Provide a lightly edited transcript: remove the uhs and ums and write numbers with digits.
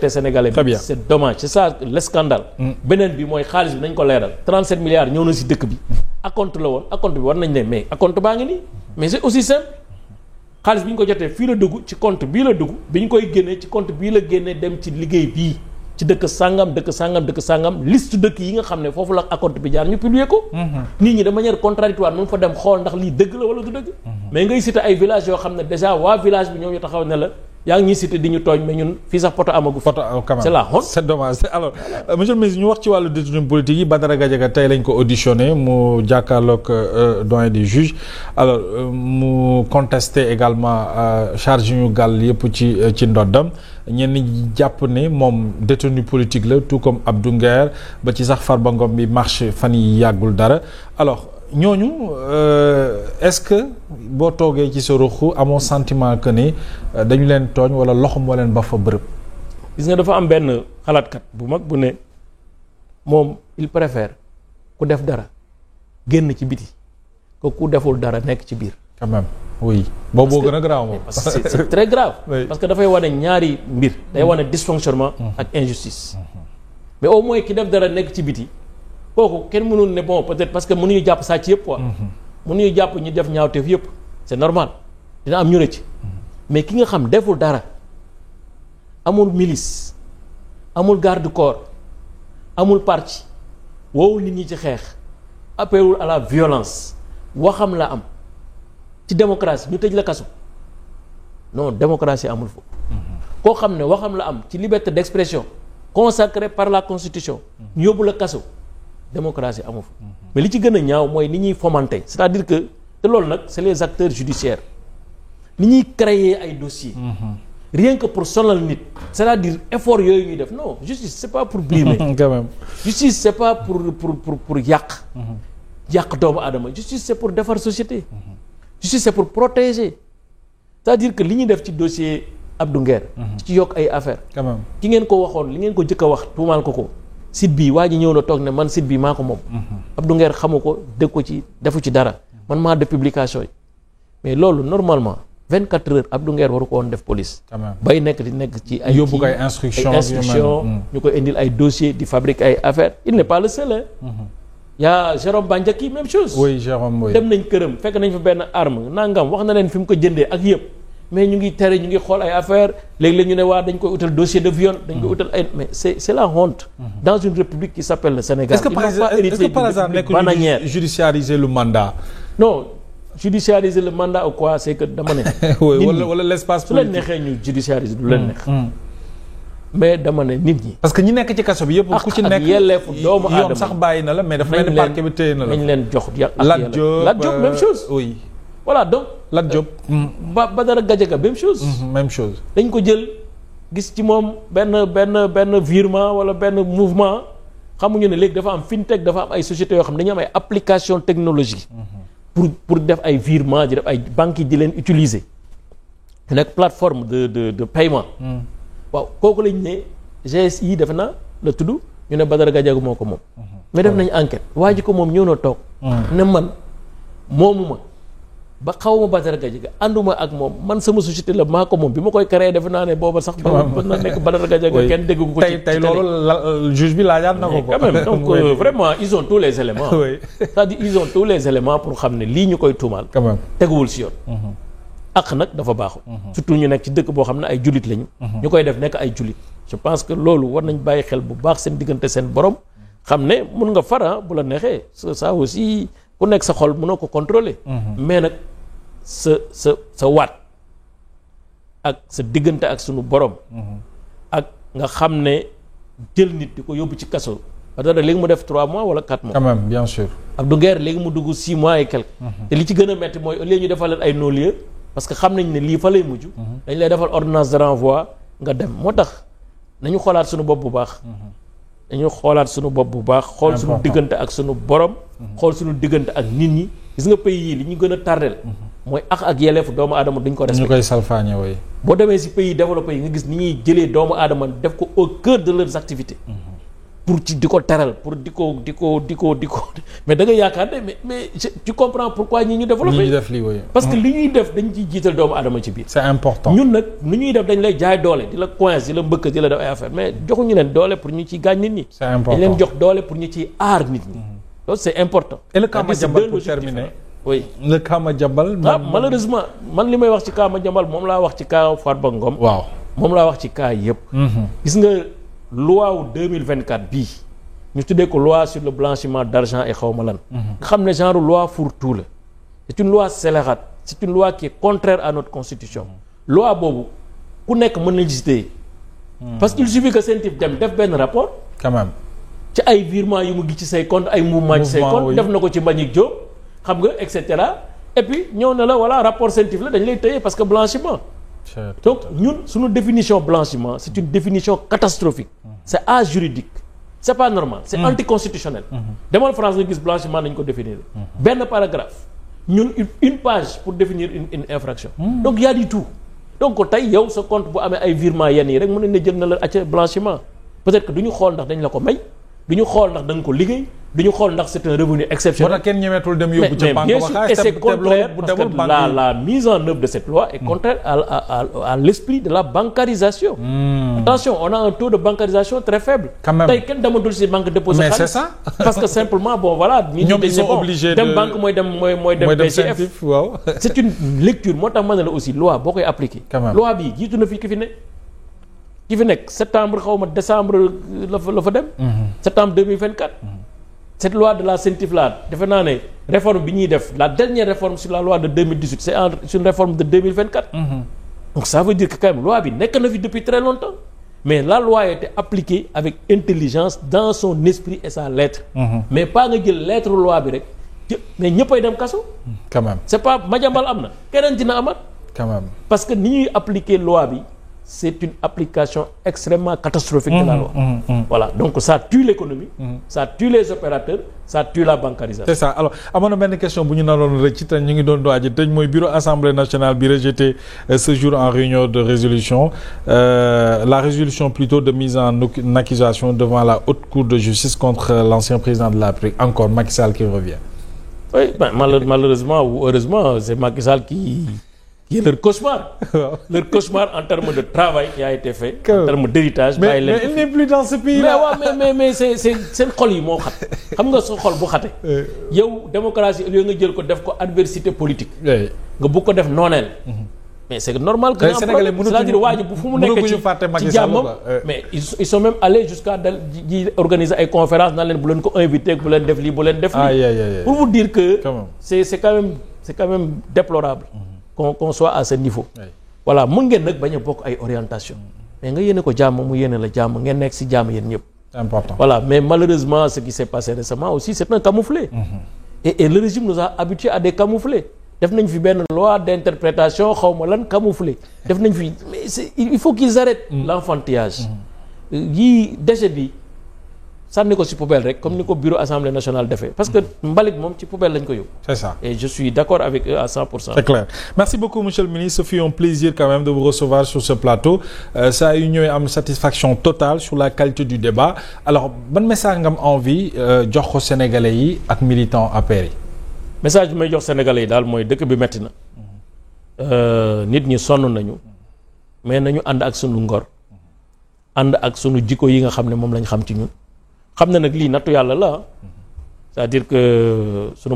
Sénégalais bi c'est dommage c'est ça le scandale. beneen bi mooy xaalis bi nañ ko leeral 37 milliards ñëw na si dëkk bi acompte la woon acompte bi war nañ ne mais acompte baa ngi nii mais c'est aussi simple xaalis bi ñu ko jotee fii la dugg ci compte bii la dugg bi ñu koy génnee ci compte bii la génnee dem ci liggéey bii ci dëkk sangam liste dëkk yi nga xam ne foofu la acompte bi jaar ñu publier ko. nit ñi de manière contradictoire mën fa dem xool ndax lii dëgg la wala du dëgg. mais ngay citer ay villages yoo xam ne déjà waa village bi ñoo ñu taxaw ne la yaa ngi ñuy citer di ñu tooñ mais ñun fii sax poto amagu. poto quand même c'est la honte. c'est dommage alors monsieur le ministre ñu wax ci wàllu détenu politique yi Badara Gadiaga tey lañ ko auditionné mu jàkkaarloog doyen des juges alors mu contesté également charge ñu gàll yëpp ci ndoddam ñenn ñi jàpp ne moom détenu politique la tout comme Abdou Nguer ba ci sax Farba Ngom bi marche fan yi yàggul dara alors ñooñu est-ce que boo toogee ci sa ruq amoo sentiment que ne dañu leen tooñ wala loxo moo leen ba fa bërëb. gis nga dafa am benn xalaatkat bu mag bu ne moom il préfère ku def dara génn ci biti que ku deful dara nekk ci biir. quand même oui. boobu gën a grave moom. parce que c'est très grave. Oui. Parce que dafay wane ñaari mbir. day wane dysfonctionnement ak injustice. mais au moins ki def dara nekk ci biti. kooku kenn mënul ne bon peut-être parce que mënuñu jàpp sàcc yëpp quoi. mënuñu jàpp ñu def ñaawteef yëpp c'est normal dina am ñu rëcc mais ki nga xam deful dara amul milice amul garde corps amul parti woowul nit ñi ci xeex appelewul à la violence waxam la am ci démocratie ñu tëj la kaso non démocratie amul foofu. koo xam ne waxam la am ci liberté d'expression consacrée par la constitution ñu yóbbu la kaso. démocratie amu fa mais li ci gën a ñaaw mooy ni ñuy fomenter c'est-à-dire que te loolu nag c'est les acteurs judiciaires ni ñuy créer ay dossiers rien que pour sonal nit c'est-à-dire effort yooyu ñuy def non justice c'est pas pour brimer quand même justice c'est pas pour yàq doomu aadama justice c'est pour defar société justice c'est pour protéger c'est-à-dire que li ñuy def ci dossier Abdou Nguer ci yokk ay affaires quand même ki ngeen ko waxoon li ngeen ko jëkk a wax tuumaal ko site bi waa ji ñëw na toog ne man site bi maa ko moom Abdou Nguer xamu ko dégg ko ci defu ci dara man maa def publication yi mais loolu normalement 24 heures Abdou Nguer waru ko woon def police bay nekk ci ay yóbbu ko ay instruction ñu koy indil ay dossiers di fabriquer ay affaires il n'est pas le seul y'a Jérôme Bandiaki même chose oui Jérôme oui dem nañ këram fekk nañ fa benn arme nangam wax na leen fi mu ko jëndee ak yëpp mais ñu ngi tere ñu ngi xool ay affaires léeg-léeg ñu ne waa dañ koy utal dossier de viol dañ koy utal ay mais c'est la honte dans une république qui s'appelle le Sénégal. Est-ce que par exemple nekk judiciariser le mandat. non judiciariser le mandat ou quoi c'est que dama ne. wala l'espace politique su leen neexee ñu judiciariser du leen neex. mais dama ne nit ñi. parce que ñi nekk ci kaso bi yëpp. ku ci nekk yelleefu doomu aadama yoon sax bàyyi na la mais dafa mel ni parquet bi téye na la. nañ leen jox Lat Diop même chose. oui voilà donc. Lat Diop. Badara Gadiaga même chose. même chose. dañ ko jël gis ci moom benn virement wala benn mouvement xamuñu ne léegi dafa am fintech dafa am ay sociétés yoo xam dañu am ay application technologie. pour def ay virement di def ay banques yi di leen utiliser. nekk plateforme de paiement. waaw kooku lañ ne GSI defe na la tudd ñu ne Badara Gadiaga moo ko moom. mais def nañu enquête waa ji ko moom ñëw na toog. ne man moomuma ba xaw ma Badara Gadiaga ànduma ak moom man sama société la maa ko moom bi ma koy créé defe naa ne booba sax. ba na nekk Badara Gadiaga kenn déggu ko. tey loolu juge bi laajaat na ko. quand même donc vraiment ils ont tous les éléments. c'est-à-dire ils ont tous les éléments pour xam ne lii ñu koy tuumaal. quand même teguwul si yoon. ak nag dafa baaxul. surtout ñu nekk ci dëkk boo xam ne ay jullit lañu. ñu koy def nekk ay jullit. je pense que loolu war nañ bàyyi xel bu baax seen diggante seen borom xam ne mun nga fara bu la neexee ça aussi ku nekk sa xol mënoo ko contrôler. mais nag sa waat ak sa diggante ak sunu borom. ak nga xam ne jël nit di ko yóbbu ci kaso. parce que léegi mu def 3 mois wala 4 mois. quand même bien sûr. Abdou Nguer léegi mu dugg 6 mois et quelque. te li ci gën a metti mooy au lieu ñu defal leen ay non-lieu parce que xam nañ ne lii fa lay mujj. dañ lay defal ordonnance de renvoi nga dem moo tax nañu xoolaat sunu bopp bu baax. dañu xoolaat sunu bopp bu baax. xool sunu diggante ak sunu borom. xool sunu diggante ak nit ñi. gis nga pays yi li ñu gën a tardel mooy ak yelleefu doomu aadama duñ ko respecté. ñu koy salfaañe woy boo demee ci pays développé yi nga gis ni ñuy jëlee doomu aadama def ko au cœur de leurs activités. pour ci di ko teral pour di ko mais da nga yaakaar ne mais tu comprends pourquoi ñi ñu développé. ñi ñu def lii woy parce que li ñuy def dañ ciy jiital doomu aadama ci biir. c'est important ñun nag lu ñuy def dañ lay jaay doole di la coince di la mbëkk di la def ay affaire mais joxuñu leen doole pour ñu ciy gaañ nit ñi. c'est important dañ leen jox doole pour ñu ciy aar nit ñi. loolu c'est important. et le cas Madiambal pour terminer. oui le cas Madiambal. malheureusement man li may wax ci cas Madiambal moom laa wax ci cas Farba Ngom. waaw moom laa wax ci cas yëpp. gis nga loi wu 2024 bii ñu tuddee ko loi sur le blanchiment d'argent et xawma lan. nga xam ne genre loi fourre-tout la. c'est une loi scélérate c'est une loi qui est contraire à notre constitution. loi boobu ku nekk mën na gis parce qu'il suffit que CENTIF dem def benn rapport. quand même. ci ay virements yu mu gis ci say compte ay mouvements ci say compte def na ko ci Mbagnick Diop xam nga et cetera et puis ñëw na la voilà rapport CENTIF la dañ lay tëye parce que blanchiment. donc ñun suñu définition blanchiment c'est une définition catastrophique. c'est ajuridique. c'est pas normal c'est anticonstitutionnel. demal France nga gis blanchiment nañ ko définir. benn paragraphe ñun une page pour définir une infraction. donc il y a du tout. donc tey yow sa compte bu amee ay virements yenn yi rek mën nañ ne jël na la acca blanchiment peut-être que du ñu xool ndax dañ la ko may du ñu xool ndax da nga ko liggéey du ñu xool ndax c'est un revenu exceptionnel. moo tax kenn ñemeetul dem yóbbu ca banque ba xaalis et c'est contraire parce que la mise en œuvre de cette loi est contraire à l'esprit de la bancarisation. Attention on a un taux de bancarisation très faible. quand même tey kenn dematul ci banque déposer xaalis. mais c'est ça. parce que simplement bon voilà. ñoom ils sont obligés de dem banque mooy dem BCF. waaw. c'est une lecture moo tax ma ne la aussi loi boo koy appliquer. quand même loi bi jiitu na fi ki fi nekk septembre xaw ma décembre la fa dem. septembre 2024. cette loi de la CENTIF là defe naa ne réforme bi ñuy def la dernière réforme sur la loi de 2018 c'est une réforme de 2024. donc ça veut dire que quand même loi bi nekk na fi depuis très longtemps. mais la loi a été appliquée avec intelligence dans son esprit et sa lettre. mais pas nga jël lettre loi bi rek mais ñëppay dem kaso. quand même c'est pas Madiambal am na keneen dina amat. quand même parce que ni ñuy appliquer loi bi. c'est une application extrêmement catastrophique de la loi. Voilà donc ça tue l'économie. Ça tue les opérateurs ça tue la bancarisation. c'est ça alors amoon na benn question bu ñu naroon rek ci te ñu ngi doon doaji tëj mooy bureau assemblée nationale bi rejeté ce jour en réunion de résolution la résolution plutôt de mise en accusation devant la haute cour de justice contre l'ancien président de la République encore Macky Sall qui revient. Oui ben malheureusement ou heureusement c'est Macky Sall qui est leur cauchemar. Leur cauchemar en termes de travail qui a été fait. En termes d'héritage. mais il n'est plus dans ce pays-là. mais c'est seen xol yi moo xat xam nga sa xol bu xate yow démocratie au lieu nga jël ko def ko adversité politique. nga bëgg ko def nooneel. mais c'est normal que Sénégalais c'est-à-dire waa ji bu fu mu nekk ci jàmmam mais ils sont même allés jusqu'à di organiser ay conférences naan leen bu leen ko invité bu leen def lii bu leen def lii. pour vous dire que c'est quand même déplorable. qu'on soit à ce niveau. voilà mën ngeen nag bañ a bokk ay orientation mais nga yéene ko jàmm mu yéene la jàmm ngeen nekk ci jàmm yéen ñëpp. c'est important. voilà mais malheureusement ce qui s'est passé récemment aussi c'est un camouflet. et le régime nous a habitués à des camouflets. def nañ fi benn loi d'interprétation xaw ma lan camouflé def nañ fi mais il faut qu'ils arrêtent l'enfantillage. yii déchet bi sànni ko ci poubelle rek comme ni ko bureau assemblée nationale defee parce que mbalit moom ci poubelle lañ ko yóbbu. c'est ça et je suis d'accord avec eux à 100%. c'est clair merci beaucoup monsieur le ministre ce fut un plaisir quand même de vous recevoir sur ce plateau ça a eu ñooy am satisfaction totale sur la qualité du débat alors ban message nga am envie jox ko sénégalais yi ak militants APR yi. message bi may jox sénégalais yi daal mooy dëkk bi metti na nit ñi sonn nañu mais nañu ànd ak sunu ngor ànd ak sunu jikko yi nga xam ne moom lañ xam ci ñun. xam na nag lii nattu yàlla la c'est-à-dire que sunu